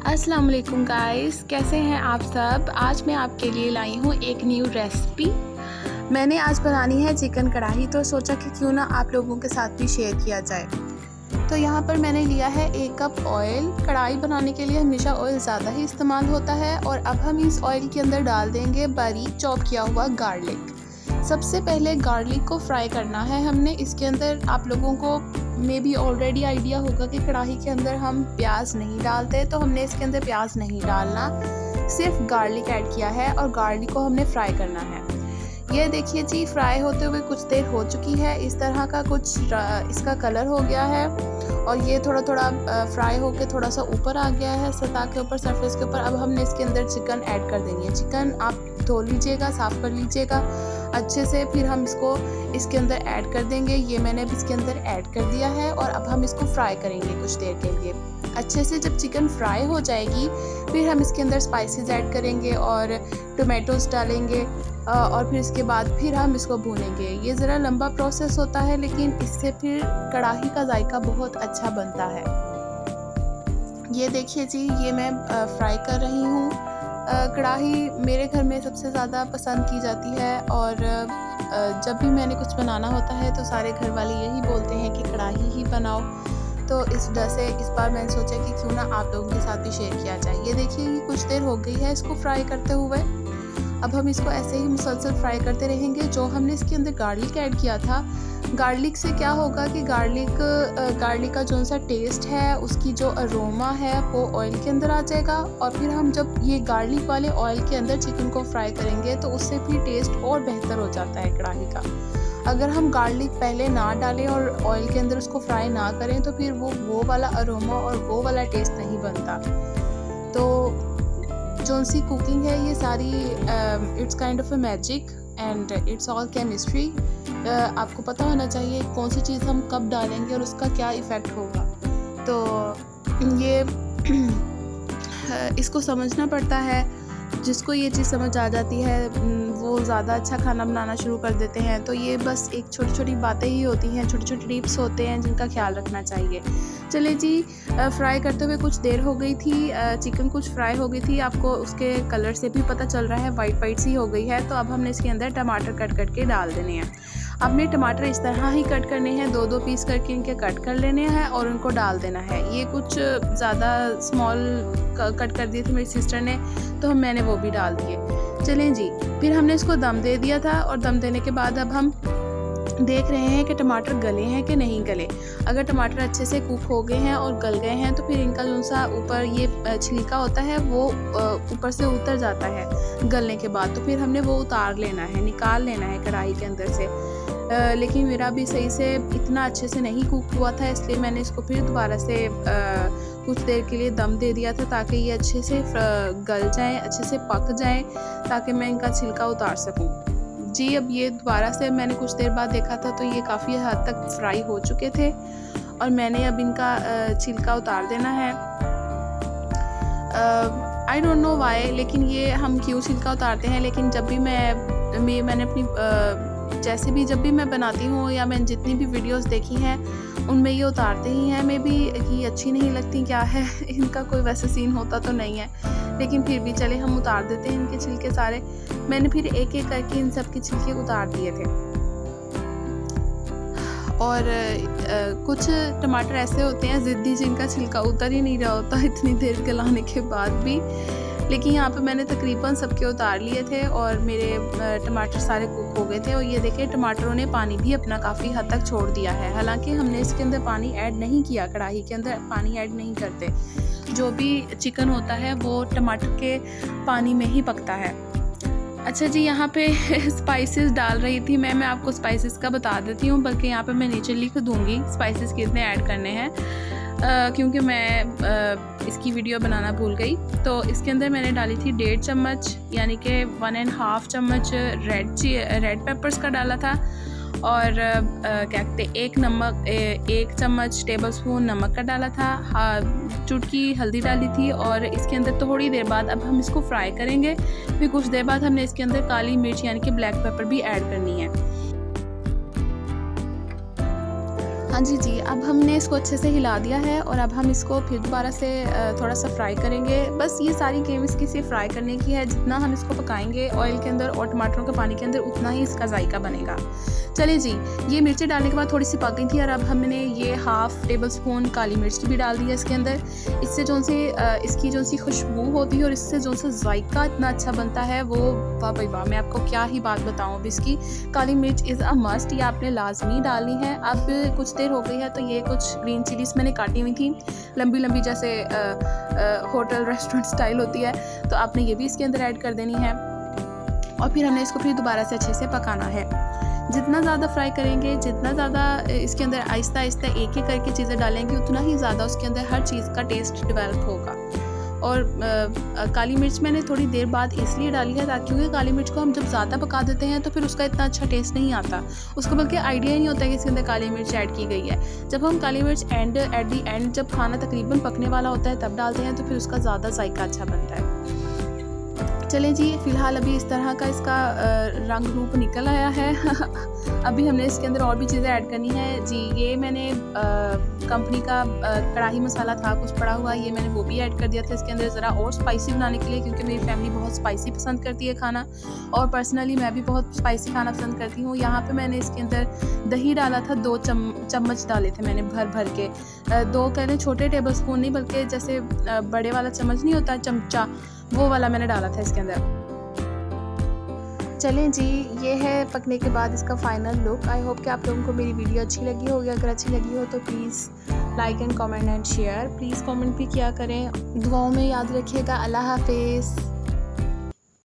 अस्सलाम वालेकुम गाइस, कैसे हैं आप सब। आज मैं आपके लिए लाई हूँ एक न्यू रेसिपी। मैंने आज बनानी है चिकन कढ़ाई, तो सोचा कि क्यों ना आप लोगों के साथ भी शेयर किया जाए। तो यहाँ पर मैंने लिया है 1 कप ऑयल। कढ़ाई बनाने के लिए हमेशा ऑयल ज़्यादा ही इस्तेमाल होता है और अब हम इस ऑयल के अंदर डाल देंगे बारीक चॉप किया हुआ गार्लिक। सबसे पहले गार्लिक को फ्राई करना है हमने। इसके अंदर आप लोगों को मे बी ऑलरेडी आइडिया होगा कि कढ़ाई के अंदर हम प्याज नहीं डालते, तो हमने इसके अंदर प्याज नहीं डालना, सिर्फ गार्लिक ऐड किया है और गार्लिक को हमने फ्राई करना है। ये देखिए जी, फ्राई होते हुए कुछ देर हो चुकी है। इस तरह का कुछ इसका कलर हो गया है और ये थोड़ा थोड़ा फ्राई होकर थोड़ा सा ऊपर आ गया है सतह के ऊपर, सरफेस के ऊपर। अब हमने इसके अंदर चिकन ऐड कर देंगे। चिकन आप धो लीजिएगा, साफ़ कर लीजिएगा अच्छे से, फिर हम इसको इसके अंदर ऐड कर देंगे। ये मैंने अब इसके अंदर ऐड कर दिया है और अब हम इसको फ्राई करेंगे कुछ देर के लिए अच्छे से। जब चिकन फ्राई हो जाएगी फिर हम इसके अंदर स्पाइसेस ऐड करेंगे और टोमेटोज़ डालेंगे और फिर इसके बाद फिर हम इसको भूनेंगे। ये ज़रा लंबा प्रोसेस होता है, लेकिन इससे फिर कढ़ाई का जायका बहुत अच्छा बनता है। ये देखिए जी, ये मैं फ्राई कर रही हूँ। कढ़ाई मेरे घर में सबसे ज़्यादा पसंद की जाती है और जब भी मैंने कुछ बनाना होता है तो सारे घर वाले यही बोलते हैं कि कढ़ाई ही बनाओ। तो इस वजह से इस बार मैंने सोचा कि क्यों ना आप लोगों के साथ भी शेयर किया जाए। ये देखिए, ये कुछ देर हो गई है इसको फ्राई करते हुए। अब हम इसको ऐसे ही मुसलसल फ्राई करते रहेंगे। जो हमने इसके अंदर गार्लिक ऐड किया था, गार्लिक से क्या होगा कि गार्लिक का जो सा टेस्ट है, उसकी जो अरोमा है वो ऑयल के अंदर आ जाएगा और फिर हम जब ये गार्लिक वाले ऑयल के अंदर चिकन को फ्राई करेंगे तो उससे फिर टेस्ट और बेहतर हो जाता है कढ़ाई का। अगर हम गार्लिक पहले ना डालें और ऑयल के अंदर उसको फ्राई ना करें तो फिर वो वाला अरोमा और वो वाला टेस्ट नहीं बनता। तो जो सी कुकिंग है ये सारी it's kind of a magic and it's all chemistry. आपको पता होना चाहिए कौन सी चीज़ हम कब डालेंगे और उसका क्या इफ़ेक्ट होगा। तो ये इसको समझना पड़ता है। जिसको ये चीज़ समझ आ जाती है वो ज़्यादा अच्छा खाना बनाना शुरू कर देते हैं। तो ये बस एक छोटी छोटी बातें ही होती हैं, छोटे छोटे टिप्स होते हैं जिनका ख्याल रखना चाहिए। चलिए जी, फ्राई करते हुए कुछ देर हो गई थी, चिकन कुछ फ्राई हो गई थी, आपको उसके कलर से भी पता चल रहा है, वाइट वाइट सी हो गई है। तो अब हमने इसके अंदर टमाटर कट के डाल देने हैं। आपने टमाटर इस तरह ही कट करने हैं, 2-2 पीस करके इनके कट कर लेने हैं और उनको डाल देना है। ये कुछ ज़्यादा स्मॉल कट कर दिए थे मेरी सिस्टर ने, तो मैंने वो भी डाल दिए। चलें जी, फिर हमने इसको दम दे दिया था और दम देने के बाद अब हम देख रहे हैं कि टमाटर गले हैं कि नहीं गले। अगर टमाटर अच्छे से कुक हो गए हैं और गल गए हैं तो फिर इनका जो सा ऊपर ये छिलका होता है वो ऊपर से उतर जाता है गलने के बाद। तो फिर हमने वो उतार लेना है, निकाल लेना है कढ़ाई के अंदर से। लेकिन मेरा भी सही से इतना अच्छे से नहीं कुक हुआ था, इसलिए मैंने इसको फिर दोबारा से कुछ देर के लिए दम दे दिया था ताकि ये अच्छे से गल जाएँ, अच्छे से पक जाएँ, ताकि मैं इनका छिलका उतार सकूँ जी। अब ये दोबारा से मैंने कुछ देर बाद देखा था तो ये काफ़ी हद तक फ्राई हो चुके थे और मैंने अब इनका छिलका उतार देना है। आई डोंट नो वाई, लेकिन ये हम क्यों छिलका उतारते हैं, लेकिन जब भी मैंने अपनी जैसे भी जब भी मैं बनाती हूँ या मैंने जितनी भी वीडियोस देखी हैं उनमें ये उतारते ही हैं। मे बी ये अच्छी नहीं लगती, क्या है इनका कोई वैसा सीन होता तो नहीं है, लेकिन फिर भी चले हम उतार देते हैं इनके छिलके सारे। मैंने फिर एक एक करके इन सब के छिलके उतार दिए थे। और कुछ टमाटर ऐसे होते हैं ज़िद्दी, जिनका छिलका उतर ही नहीं रहा होता इतनी देर गलाने के बाद भी। लेकिन यहाँ पे मैंने तकरीबन सबके उतार लिए थे और मेरे टमाटर सारे कुक हो गए थे। और ये देखिए, टमाटरों ने पानी भी अपना काफ़ी हद तक छोड़ दिया है। हालांकि हमने इसके अंदर पानी ऐड नहीं किया, कढ़ाई के अंदर पानी ऐड नहीं करते। जो भी चिकन होता है वो टमाटर के पानी में ही पकता है। अच्छा जी, यहाँ पे स्पाइसेस डाल रही थी मैं आपको स्पाइसेस का बता देती हूँ, बल्कि यहाँ पे मैं नीचे लिख दूँगी स्पाइसेस कितने ऐड करने हैं, क्योंकि मैं इसकी वीडियो बनाना भूल गई। तो इसके अंदर मैंने डाली थी 1.5 चम्मच, यानी कि 1.5 चम्मच रेड पेपर्स का डाला था और क्या कहते हैं 1 चम्मच टेबल स्पून नमक का डाला था, चुटकी हल्दी डाली थी। और इसके अंदर थोड़ी देर बाद अब हम इसको फ्राई करेंगे। फिर कुछ देर बाद हमने इसके अंदर काली मिर्च यानी कि ब्लैक पेपर भी ऐड करनी है। हाँ जी, अब हमने इसको अच्छे से हिला दिया है और अब हम इसको फिर दोबारा से थोड़ा सा फ्राई करेंगे। बस ये सारी गेम इसकी सिर्फ फ्राई करने की है। जितना हम इसको पकाएंगे ऑयल के अंदर और टमाटरों के पानी के अंदर, उतना ही इसका जायका बनेगा। चलिए जी, ये मिर्चें डालने के बाद थोड़ी सी पक गई थी और अब हमने ये हाफ़ टेबल स्पून काली मिर्च की भी डाल दी है इसके अंदर। इससे जो सी इसकी जो सी खुशबू होती है और इससे जो सा जायका इतना अच्छा बनता है, वो वाह भाई वाह, मैं आपको क्या ही बात बताऊँ। अब इसकी काली मिर्च इज़ अ मस्ट, ये आपने लाजमी डालनी है। अब कुछ देर हो गई है तो ये कुछ ग्रीन चिलीज़ मैंने काटी हुई थी लंबी लंबी, जैसे होटल रेस्टोरेंट स्टाइल होती है, तो आपने ये भी इसके अंदर ऐड कर देनी है। और फिर हमने इसको फिर दोबारा से अच्छे से पकाना है। जितना ज़्यादा फ्राई करेंगे, जितना ज़्यादा इसके अंदर आहिस्ता आहिस्ता एक एक करके चीज़ें डालेंगे, उतना ही ज़्यादा उसके अंदर हर चीज़ का टेस्ट डेवलप होगा। और काली मिर्च मैंने थोड़ी देर बाद इसलिए डाली है ताकि, क्योंकि काली मिर्च को हम जब ज़्यादा पका देते हैं तो फिर उसका इतना अच्छा टेस्ट नहीं आता, उसको बल्कि आइडिया ही नहीं होता कि इसके अंदर काली मिर्च ऐड की गई है। जब हम काली मिर्च एट दी एंड, जब खाना तकरीबन पकने वाला होता है, तब डालते हैं तो फिर उसका ज़्यादा जायका अच्छा बनता है। चलें जी, फ़िलहाल अभी इस तरह का इसका रंग रूप निकल आया है। अभी हमने इसके अंदर और भी चीज़ें ऐड करनी है जी। ये मैंने कंपनी का कढ़ाई मसाला था कुछ पड़ा हुआ, ये मैंने वो भी ऐड कर दिया था इसके अंदर ज़रा और स्पाइसी बनाने के लिए, क्योंकि मेरी फैमिली बहुत स्पाइसी पसंद करती है खाना, और पर्सनली मैं भी बहुत स्पाइसी खाना पसंद करती हूँ। यहाँ पे मैंने इसके अंदर दही डाला था, 2 चम्मच डाले थे मैंने भर भर के। 2 कह लें छोटे टेबल स्पून नहीं, बल्कि जैसे बड़े वाला चम्मच नहीं होता, चमचा, वो वाला मैंने डाला था इसके अंदर। चलें जी, ये है पकने के बाद इसका फ़ाइनल लुक। आई होप कि आप लोगों को मेरी वीडियो अच्छी लगी होगी। अगर अच्छी लगी हो तो please like and comment and share. Please comment भी किया करें। दुआओं में याद रखिएगा। अल्लाह हाफ़िज़।